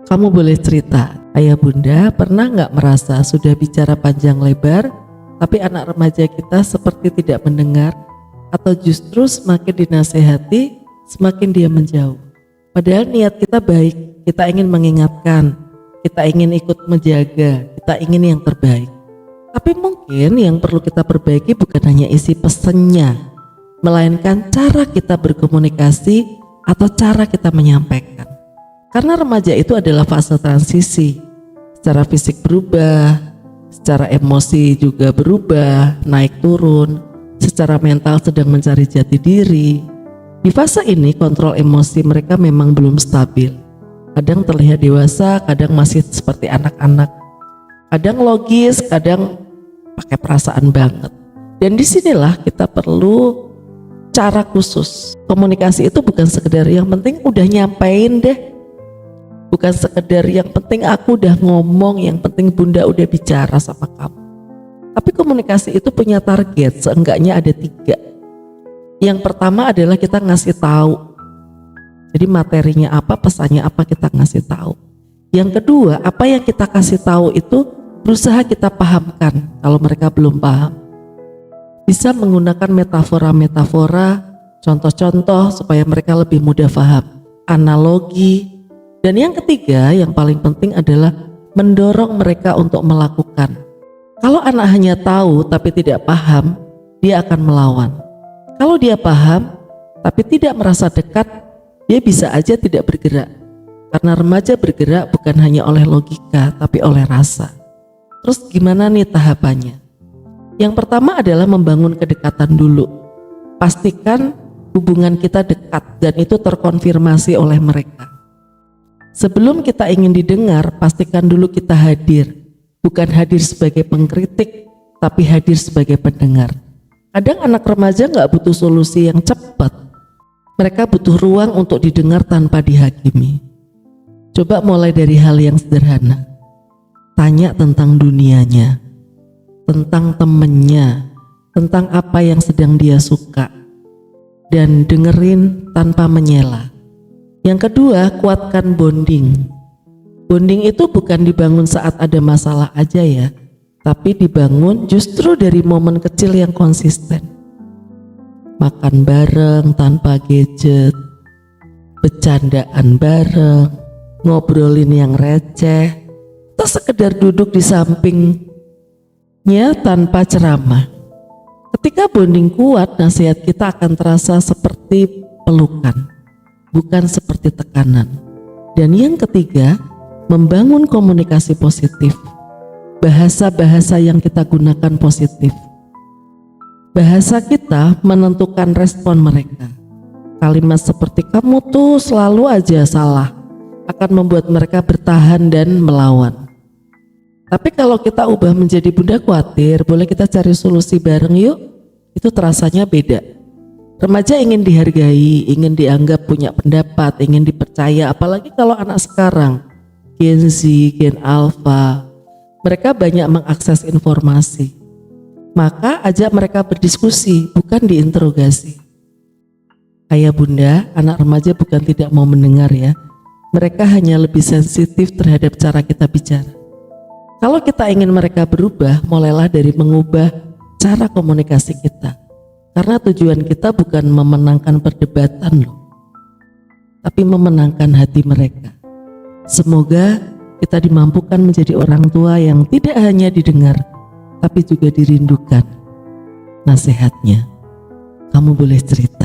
Kamu boleh cerita, ayah bunda pernah nggak merasa sudah bicara panjang lebar, tapi anak remaja kita seperti tidak mendengar, atau justru semakin dinasehati, semakin dia menjauh. Padahal niat kita baik, kita ingin mengingatkan, kita ingin ikut menjaga, kita ingin yang terbaik. Tapi mungkin yang perlu kita perbaiki bukan hanya isi pesannya, melainkan cara kita berkomunikasi atau cara kita menyampaikan. Karena remaja itu adalah fase transisi, secara fisik berubah, secara emosi juga berubah, naik turun, secara mental sedang mencari jati diri. Di fase ini kontrol emosi mereka memang belum stabil. Kadang terlihat dewasa, kadang masih seperti anak-anak. Kadang logis, kadang pakai perasaan banget. Dan disinilah kita perlu cara khusus. Komunikasi itu bukan sekedar yang penting udah nyampein deh. Bukan sekedar yang penting aku udah ngomong, yang penting bunda udah bicara sama kamu. Tapi komunikasi itu punya target, seenggaknya ada 3. Yang pertama adalah kita ngasih tahu. Jadi materinya apa, pesannya apa, kita ngasih tahu. Yang kedua, apa yang kita kasih tahu itu berusaha kita pahamkan kalau mereka belum paham. Bisa menggunakan metafora-metafora, contoh-contoh supaya mereka lebih mudah paham. Analogi. Dan yang ketiga, yang paling penting adalah mendorong mereka untuk melakukan. Kalau anak hanya tahu tapi tidak paham, dia akan melawan. Kalau dia paham tapi tidak merasa dekat, dia bisa aja tidak bergerak. Karena remaja bergerak bukan hanya oleh logika tapi oleh rasa. Terus gimana nih tahapannya? Yang pertama adalah membangun kedekatan dulu. Pastikan hubungan kita dekat dan itu terkonfirmasi oleh mereka. Sebelum kita ingin didengar, pastikan dulu kita hadir. Bukan hadir sebagai pengkritik, tapi hadir sebagai pendengar. Kadang anak remaja gak butuh solusi yang cepat. Mereka butuh ruang untuk didengar tanpa dihakimi. Coba mulai dari hal yang sederhana. Tanya tentang dunianya, tentang temennya, tentang apa yang sedang dia suka. Dan dengerin tanpa menyela. Yang kedua, kuatkan bonding. Bonding itu bukan dibangun saat ada masalah aja ya, tapi dibangun justru dari momen kecil yang konsisten. Makan bareng tanpa gadget, bercandaan bareng, ngobrolin yang receh, atau sekedar duduk di sampingnya tanpa ceramah. Ketika bonding kuat, nasihat kita akan terasa seperti pelukan, bukan seperti tekanan. Dan yang ketiga, membangun komunikasi positif. Bahasa-bahasa yang kita gunakan positif. Bahasa kita menentukan respon mereka. Kalimat seperti kamu tuh selalu aja salah akan membuat mereka bertahan dan melawan. Tapi kalau kita ubah menjadi bunda khawatir, boleh kita cari solusi bareng yuk. Itu terasanya beda. Remaja ingin dihargai, ingin dianggap punya pendapat, ingin dipercaya. Apalagi kalau anak sekarang, Gen Z, Gen Alpha, mereka banyak mengakses informasi. Maka ajak mereka berdiskusi, bukan diinterogasi. Ayah bunda, anak remaja bukan tidak mau mendengar ya. Mereka hanya lebih sensitif terhadap cara kita bicara. Kalau kita ingin mereka berubah, mulailah dari mengubah cara komunikasi kita. Karena tujuan kita bukan memenangkan perdebatan loh, tapi memenangkan hati mereka. Semoga kita dimampukan menjadi orang tua yang tidak hanya didengar, tapi juga dirindukan nasihatnya. Kamu boleh cerita.